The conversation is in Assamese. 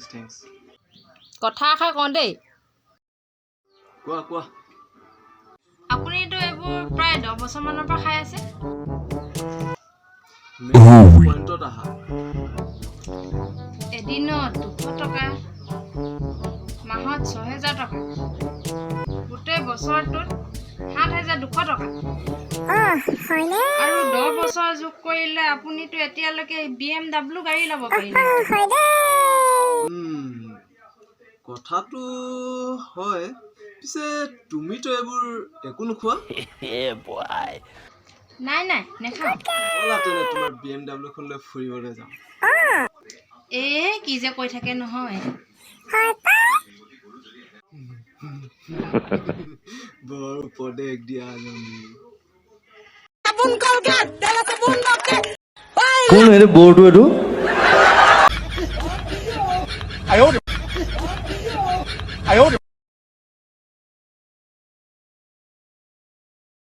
thanks. কথা আশা কওঁ দেই কোৱা আপুনিতো এইবোৰ প্ৰায় 10 বছৰমানৰ পৰা খাই আছে পইণ্টত আহা এদিনত 200 টকা মাহত 6000 টকা গোটেই বছৰটোত 7200 টকা হয়নে আৰু 10 বছৰ যোগ কৰিলে আপুনিতো এতিয়ালৈকে BMW গাড়ী ল'ব পাৰিলে হয়নে কথাটো হয় পিছে তুমিতো এইবোৰ একো নোখোৱা নাই নেখাওঁ ব'লা তেনে তোমাৰ BMW খন লৈ ফুৰিবলৈ যাম কি যে কৈ থাকে নহয় বৰ উপদেশ দিয়া জনী কোন এনে বৰ্ডটো এইটো